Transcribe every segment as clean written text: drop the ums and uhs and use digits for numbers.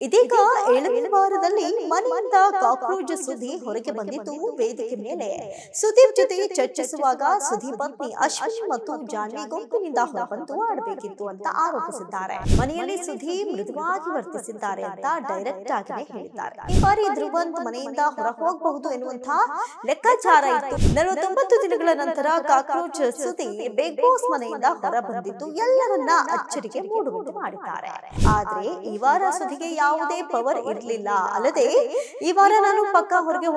ಇದೀಗ 7ನೇ ವಾರದಲ್ಲಿ ಮನೆಯಿಂದ ಕಾಕ್ರೋಚ್ ಸುದ್ದಿ ಹೊರಗೆ ಬಂದಿದ್ದು ವೇದಿಕೆ ಮೇಲೆ ಸುದೀಪ್ ಜೊತೆ ಚರ್ಚಿಸುವಾಗ ಸುದೀಪ್ ಪತ್ನಿ ಅಶ್ವಿನಿ ಮತ್ತು ಜಾನ್ವಿ ಗುಂಪಿನಿಂದ ಹೊರಬಂದು ಆಡಬೇಕಿತ್ತು ಅಂತ ಆರೋಪಿಸಿದ್ದಾರೆ. ಮನೆಯಲ್ಲಿ ಸುದೀಪ್ ಮೃದುವಾಗಿ ವರ್ತಿಸಿದ್ದಾರೆ ಅಂತ ಡೈರೆಕ್ಟ್ ಆಗಿನೇ ಹೇಳಿದ್ದಾರೆ. ಈ ಬಾರಿ ಧ್ರುವಂತ್ ಮನೆಯಿಂದ ಹೊರ ಹೋಗಬಹುದು ಎನ್ನುವಂತಹ ಲೆಕ್ಕಾಚಾರ ಇತ್ತು. 49 ದಿನಗಳ ನಂತರ ಕಾಕ್ರೋಚ್ ಸುದ್ದಿ ಬಿಗ್ ಬಾಸ್ ಮನೆಯಿಂದ ಹೊರ ಬಂದಿದ್ದು ಎಲ್ಲರನ್ನ ಅಚ್ಚರಿಗೆ ಮೂಡುವಂತೆ ಮಾಡಿದ್ದಾರೆ. ಆದ್ರೆ ಈ ವಾರ ಸುದ್ದಿಗೆ ಯಾವುದೇ ಪವರ್ ಇರಲಿಲ್ಲ. ಅಲ್ಲದೆ ಈ ವಾರ ನಾನು ಪಕ್ಕ ಹೊರಗೆ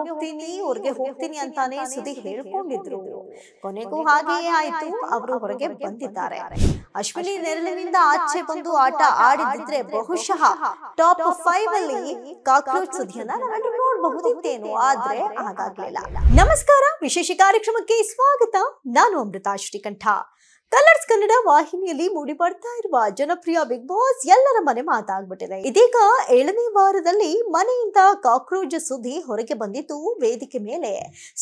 ಹೋಗ್ತೀನಿ ಅಂತಾನೆ ಸುದ್ದಿ ಹೇಳ್ಕೊಂಡಿದ್ರು. ಕೊನೆಗೂ ಹಾಗೆಯೇ ಆಯ್ತು, ಅವರು ಹೊರಗೆ ಬಂದಿದ್ದಾರೆ. ಅಶ್ವಿನಿ ನೆರಳಿನಿಂದ ಆಚೆ ಬಂದು ಆಟ ಆಡಿದ್ರೆ ಬಹುಶಃ ಟಾಪ್ 5 ಅಲ್ಲಿ ಕಾಕ್ರೋಚ್ ಸುದ್ದಿಯನ್ನ ನಾವೆಲ್ಲರೂ ನೋಡಬಹುದಿತ್ತೇನೋ, ಆದ್ರೆ ಹಾಗಾಗ್ಲಿಲ್ಲ. ನಮಸ್ಕಾರ, ವಿಶೇಷ ಕಾರ್ಯಕ್ರಮಕ್ಕೆ ಸ್ವಾಗತ. ನಾನು ಅಮೃತಾ ಶ್ರೀಕಂಠ. ಕಲರ್ಸ್ ಕನ್ನಡ ವಾಹಿನಿಯಲ್ಲಿ ಮೂಡಿ ಬರ್ತಾ ಇರುವ ಜನಪ್ರಿಯ ಬಿಗ್ ಬಾಸ್ ಎಲ್ಲರ ಮನೆ ಮಾತಾಗ್ಬಿಟ್ಟಿದೆ. ಇದೀಗ 7ನೇ ವಾರದಲ್ಲಿ ಮನೆಯಿಂದ ಕಾಕ್ರೋಚ್ ಸುದ್ದಿ ಹೊರಗೆ ಬಂದಿದ್ದು ವೇದಿಕೆ ಮೇಲೆ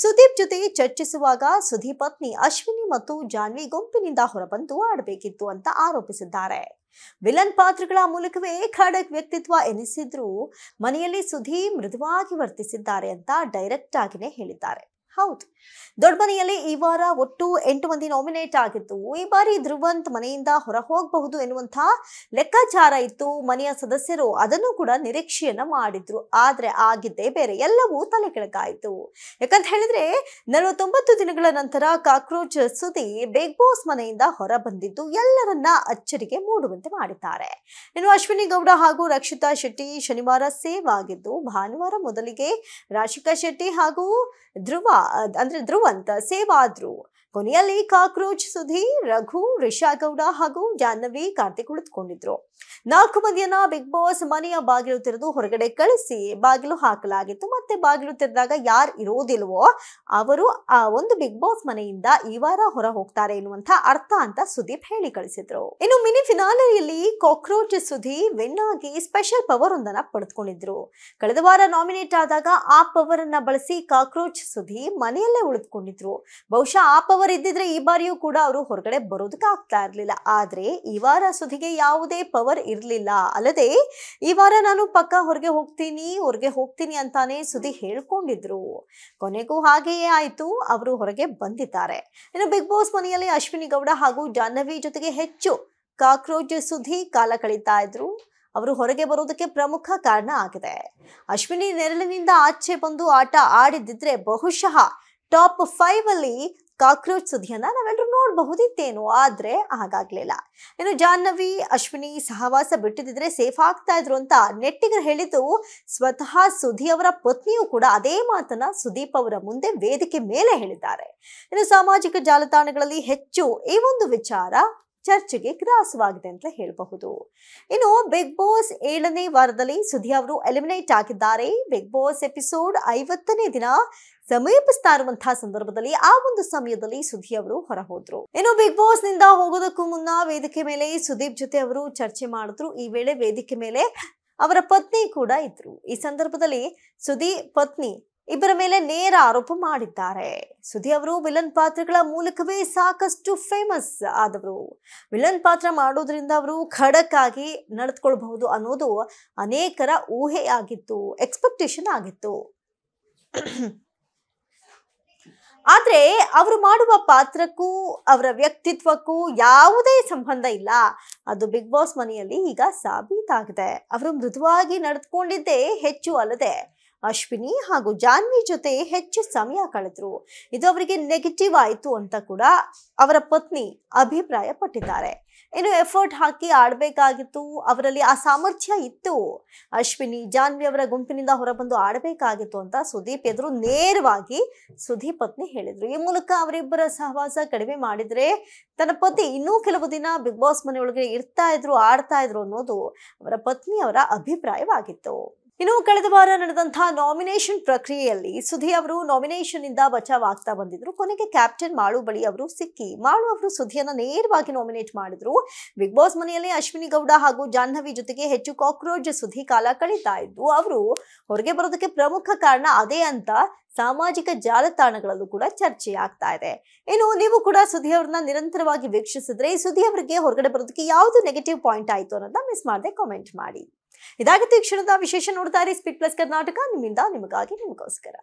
ಸುದೀಪ್ ಜೊತೆ ಚರ್ಚಿಸುವಾಗ ಸುದೀಪ್ ಪತ್ನಿ ಅಶ್ವಿನಿ ಮತ್ತು ಜಾನ್ವಿ ಗುಂಪಿನಿಂದ ಹೊರಬಂದು ಆಡಬೇಕಿತ್ತು ಅಂತ ಆರೋಪಿಸಿದ್ದಾರೆ. ವಿಲನ್ ಪಾತ್ರಗಳ ಮೂಲಕವೇ ಖಡಕ್ ವ್ಯಕ್ತಿತ್ವ ಎನಿಸಿದ್ರು ಮನೆಯಲ್ಲಿ ಸುದೀಪ್ ಮೃದುವಾಗಿ ವರ್ತಿಸಿದ್ದಾರೆ ಅಂತ ಡೈರೆಕ್ಟ್ ಆಗಿನೇ ಹೇಳಿದ್ದಾರೆ. ಹೌದು, ದೊಡ್ಡ ಮನೆಯಲ್ಲಿ ಈ ವಾರ ಒಟ್ಟು 8 ಮಂದಿ ನಾಮಿನೇಟ್ ಆಗಿತ್ತು. ಈ ಬಾರಿ ಧ್ರುವಂತ್ ಮನೆಯಿಂದ ಹೊರ ಹೋಗಬಹುದು ಎನ್ನುವಂತಹ ಲೆಕ್ಕಾಚಾರ ಇತ್ತು. ಮನೆಯ ಸದಸ್ಯರು ಅದನ್ನು ಕೂಡ ನಿರೀಕ್ಷೆಯನ್ನ ಮಾಡಿದ್ರು. ಆದ್ರೆ ಆಗಿದ್ದೇ ಬೇರೆ, ಎಲ್ಲವೂ ತಲೆ ಕೆಳಗಾಯಿತು. ಯಾಕಂತ ಹೇಳಿದ್ರೆ 49 ದಿನಗಳ ನಂತರ ಕಾಕ್ರೋಚ್ ಸುದ್ದಿ ಬಿಗ್ ಬಾಸ್ ಮನೆಯಿಂದ ಹೊರ ಬಂದಿದ್ದು ಎಲ್ಲರನ್ನ ಅಚ್ಚರಿಗೆ ಮೂಡುವಂತೆ ಮಾಡಿದ್ದಾರೆ. ಇನ್ನು ಅಶ್ವಿನಿ ಗೌಡ ಹಾಗೂ ರಕ್ಷಿತಾ ಶೆಟ್ಟಿ ಶನಿವಾರ ಸೇವ್ ಆಗಿದ್ದು, ಭಾನುವಾರ ಮೊದಲಿಗೆ ರಾಶಿಕಾ ಶೆಟ್ಟಿ ಹಾಗೂ ಧ್ರುವಂತ್ ಸೇವ್ ಆದ್ರು. ಕೊನೆಯಲ್ಲಿ ಕಾಕ್ರೋಚ್ ಸುದ್ದಿ ರಘು, ರಿಷಾ ಗೌಡ ಹಾಗೂ ಜಾಹ್ನವಿ ಕಾರ್ತಿಕ್ ಉಳಿದುಕೊಂಡಿದ್ರು. 4 ಮಂದಿಯನ್ನ ಬಿಗ್ ಬಾಸ್ ಮನೆಯ ಬಾಗಿಲು ತೆರೆದು ಹೊರಗಡೆ ಕಳಿಸಿ ಬಾಗಿಲು ಹಾಕಲಾಗಿತ್ತು. ಮತ್ತೆ ಬಾಗಿಲು ತೆರೆದಾಗ ಯಾರು ಇರೋದಿಲ್ವೋ ಅವರು ಆ ಒಂದು ಬಿಗ್ ಬಾಸ್ ಮನೆಯಿಂದ ಈ ವಾರ ಹೊರ ಹೋಗ್ತಾರೆ ಎನ್ನುವಂತ ಅರ್ಥ ಅಂತ ಸುದೀಪ್ ಹೇಳಿ ಕಳಿಸಿದ್ರು. ಇನ್ನು ಮಿನಿ ಫಿನಾಲೆಯಲ್ಲಿ ಕಾಕ್ರೋಚ್ ಸುದ್ದಿ ವಿನ್ ಆಗಿ ಸ್ಪೆಷಲ್ ಪವರ್ ಒಂದನ್ನ ಪಡೆದುಕೊಂಡಿದ್ರು. ಕಳೆದ ವಾರ ನಾಮಿನೇಟ್ ಆದಾಗ ಆ ಪವರ್ ಅನ್ನ ಬಳಸಿ ಕಾಕ್ರೋಚ್ ಸುದ್ದಿ ಮನೆಯಲ್ಲೇ ಉಳಿದುಕೊಂಡಿದ್ರು. ಬಹುಶಃ ಆ ಪವರ್ ಇದ್ದಿದ್ರೆ ಈ ಬಾರಿಯೂ ಕೂಡ ಅವರು ಹೊರಗಡೆ ಬರೋದಕ್ಕೆ ಆಗ್ತಾ ಇರ್ಲಿಲ್ಲ. ಆದ್ರೆ ಈ ವಾರ ಸುದ್ದಿಗೆ ಯಾವುದೇ ಪವರ್ ಇರ್ಲಿಲ್ಲ. ಅಲ್ಲದೆ ಈ ವಾರ ನಾನು ಪಕ್ಕ ಹೊರಗೆ ಹೋಗ್ತೀನಿ ಅಂತಾನೆ ಸುದ್ದಿ ಹೇಳ್ಕೊಂಡಿದ್ರು. ಕೊನೆಗೂ ಹಾಗೆಯೇ ಆಯ್ತು, ಅವರು ಹೊರಗೆ ಬಂದಿದ್ದಾರೆ. ಇನ್ನು ಬಿಗ್ ಬಾಸ್ ಮನೆಯಲ್ಲಿ ಅಶ್ವಿನಿ ಗೌಡ ಹಾಗೂ ಜಾಹ್ನವಿ ಜೊತೆಗೆ ಹೆಚ್ಚು ಕಾಕ್ರೋಚ್ ಸುದ್ದಿ ಕಾಲ ಕಳೀತಾ ಇದ್ರು. ಅವರು ಹೊರಗೆ ಬರೋದಕ್ಕೆ ಪ್ರಮುಖ ಕಾರಣ ಆಗಿದೆ. ಅಶ್ವಿನಿ ನೆರಳಿನಿಂದ ಆಚೆ ಬಂದು ಆಟ ಆಡಿದ್ರೆ ಬಹುಶಃ ಟಾಪ್ 5 ಅಲ್ಲಿ ಕಾಕ್ರೋಚ್ ಸುದ್ದಿಯನ್ನ ನಾವೆಲ್ಲರೂ ನೋಡಬಹುದಿತ್ತೇನೋ, ಆದ್ರೆ ಹಾಗಾಗ್ಲಿಲ್ಲ. ಇನ್ನು ಜಾಹ್ನವಿ ಅಶ್ವಿನಿ ಸಹವಾಸ ಬಿಟ್ಟಿದ್ರೆ ಸೇಫ್ ಆಗ್ತಾ ಇದ್ರು ಅಂತ ನೆಟ್ಟಿಗರು ಹೇಳಿದ್ದು ಸ್ವತಃ ಸುದೀಪ್ ಅವರ ಪತ್ನಿಯೂ ಕೂಡ ಅದೇ ಮಾತನ್ನ ಸುದೀಪ್ ಅವರ ಮುಂದೆ ವೇದಿಕೆ ಮೇಲೆ ಹೇಳಿದ್ದಾರೆ. ಇನ್ನು ಸಾಮಾಜಿಕ ಜಾಲತಾಣಗಳಲ್ಲಿ ಹೆಚ್ಚು ಈ ಒಂದು ವಿಚಾರ ಚರ್ಚೆಗೆ ಗ್ರಾಸವಾಗಿದೆ ಅಂತ ಹೇಳಬಹುದು. ಇನ್ನು ಬಿಗ್ ಬಾಸ್ 7ನೇ ವಾರದಲ್ಲಿ ಸುದೀಪ್ ಅವರು ಎಲಿಮಿನೇಟ್ ಆಗಿದ್ದಾರೆ. ಬಿಗ್ ಬಾಸ್ ಎಪಿಸೋಡ್ 50ನೇ ದಿನ ಸಮೀಪಿಸ್ತಾ ಇರುವಂತಹ ಸಂದರ್ಭದಲ್ಲಿ ಆ ಒಂದು ಸಮಯದಲ್ಲಿ ಸುದೀಪ್ ಅವರು ಹೊರ ಹೋದ್ರು. ಇನ್ನು ಬಿಗ್ ಬಾಸ್ ನಿಂದ ಹೋಗೋದಕ್ಕೂ ಮುನ್ನ ವೇದಿಕೆ ಮೇಲೆ ಸುದೀಪ್ ಜೊತೆ ಅವರು ಚರ್ಚೆ ಮಾಡಿದ್ರು. ಈ ವೇಳೆ ವೇದಿಕೆ ಮೇಲೆ ಅವರ ಪತ್ನಿ ಕೂಡ ಇದ್ರು. ಈ ಸಂದರ್ಭದಲ್ಲಿ ಸುದೀಪ್ ಪತ್ನಿ ಇಬ್ಬರ ಮೇಲೆ ನೇರ ಆರೋಪ ಮಾಡಿದ್ದಾರೆ. ಸುದೀಪ್ ಅವರು ವಿಲನ್ ಪಾತ್ರಗಳ ಮೂಲಕವೇ ಸಾಕಷ್ಟು ಫೇಮಸ್ ಆದವರು. ವಿಲನ್ ಪಾತ್ರ ಮಾಡೋದ್ರಿಂದ ಅವರು ಖಡಕ್ ಆಗಿ ನಡೆದುಕೊಳ್ಬಹುದು ಅನ್ನೋದು ಅನೇಕರ ಊಹೆ ಆಗಿತ್ತು, ಎಕ್ಸ್ಪೆಕ್ಟೇಷನ್ ಆಗಿತ್ತು. ಆದ್ರೆ ಅವರು ಮಾಡುವ ಪಾತ್ರಕ್ಕೂ ಅವರ ವ್ಯಕ್ತಿತ್ವಕ್ಕೂ ಯಾವುದೇ ಸಂಬಂಧ ಇಲ್ಲ. ಅದು ಬಿಗ್ ಬಾಸ್ ಮನೆಯಲ್ಲಿ ಈಗ ಸಾಬೀತಾಗಿದೆ. ಅವರು ಮೃದುವಾಗಿ ನಡೆದುಕೊಂಡಿದ್ದೇ ಹೆಚ್ಚು ಅಲ್ಲದೆ ಅಶ್ವಿನಿ ಹಾಗೂ ಜಾನ್ವಿ ಜೊತೆ ಹೆಚ್ಚು ಸಮಯ ಕಳೆದ್ರು. ಇದು ಅವರಿಗೆ ನೆಗೆಟಿವ್ ಆಯ್ತು ಅಂತ ಕೂಡ ಅವರ ಪತ್ನಿ ಅಭಿಪ್ರಾಯ ಪಟ್ಟಿದ್ದಾರೆ. ಇನ್ನು ಎಫರ್ಟ್ ಹಾಕಿ ಆಡಬೇಕಾಗಿತ್ತು, ಅವರಲ್ಲಿ ಆ ಸಾಮರ್ಥ್ಯ ಇತ್ತು. ಅಶ್ವಿನಿ ಜಾನ್ವಿ ಅವರ ಗುಂಪಿನಿಂದ ಹೊರಬಂದು ಆಡಬೇಕಾಗಿತ್ತು ಅಂತ ಸುದೀಪ್ ಎದುರು ನೇರವಾಗಿ ಸುದೀಪ್ ಪತ್ನಿ ಹೇಳಿದ್ರು. ಈ ಮೂಲಕ ಅವರಿಬ್ಬರ ಸಹವಾಸ ಕಡಿಮೆ ಮಾಡಿದ್ರೆ ತನ್ನ ಪತಿ ಇನ್ನೂ ಕೆಲವು ದಿನ ಬಿಗ್ ಬಾಸ್ ಮನೆಯೊಳಗೆ ಆಡ್ತಾ ಇದ್ರು ಅನ್ನೋದು ಅವರ ಪತ್ನಿಯವರ ಅಭಿಪ್ರಾಯವಾಗಿತ್ತು. ಇನ್ನು ಕಳೆದ ವಾರ ನಡೆದಂತಹ ನಾಮಿನೇಷನ್ ಪ್ರಕ್ರಿಯೆಯಲ್ಲಿ ಸುದೀಪ್ ಅವರು ನಾಮಿನೇಷನ್ ಇಂದ ಬಚಾವ್ ಆಗ್ತಾ ಬಂದಿದ್ರು. ಕೊನೆಗೆ ಕ್ಯಾಪ್ಟನ್ ಮಾಳು ಬಳಿ ಅವರು ಸಿಕ್ಕಿ ಮಾಳು ಅವರು ಸುದೀಪ್ನ ನೇರವಾಗಿ ನಾಮಿನೇಟ್ ಮಾಡಿದ್ರು. ಬಿಗ್ ಬಾಸ್ ಮನೆಯಲ್ಲಿ ಅಶ್ವಿನಿ ಗೌಡ ಹಾಗೂ ಜಾಹ್ನವಿ ಜೊತೆಗೆ ಹೆಚ್ಚು ಕಾಕ್ರೋಚ್ ಸುದೀಪ್ ಕಾಲ ಕಳೀತಾ ಇದ್ದು ಅವರು ಹೊರಗೆ ಬರೋದಕ್ಕೆ ಪ್ರಮುಖ ಕಾರಣ ಅದೇ ಅಂತ ಸಾಮಾಜಿಕ ಜಾಲತಾಣಗಳಲ್ಲೂ ಕೂಡ ಚರ್ಚೆ ಆಗ್ತಾ ಇದೆ. ಇನ್ನು ನೀವು ಕೂಡ ಸುದೀಪ್ ಅವರನ್ನ ನಿರಂತರವಾಗಿ ವೀಕ್ಷಿಸಿದ್ರೆ ಸುದೀಪ್ ಅವರಿಗೆ ಹೊರಗಡೆ ಬರೋದಕ್ಕೆ ಯಾವುದು ನೆಗೆಟಿವ್ ಪಾಯಿಂಟ್ ಆಯ್ತು ಅನ್ನೋದನ್ನ ಮಿಸ್ ಮಾಡದೆ ಕಾಮೆಂಟ್ ಮಾಡಿ. ಇದಾಗಿತ್ತು ಈ ಕ್ಷಣದ ವಿಶೇಷ. ನೋಡ್ತಾ ಇರಿ ಸ್ಪೀಡ್ ಪ್ಲಸ್ ಕರ್ನಾಟಕ, ನಿಮ್ಮಿಂದ ನಿಮಗಾಗಿ ನಿಮಗೋಸ್ಕರ.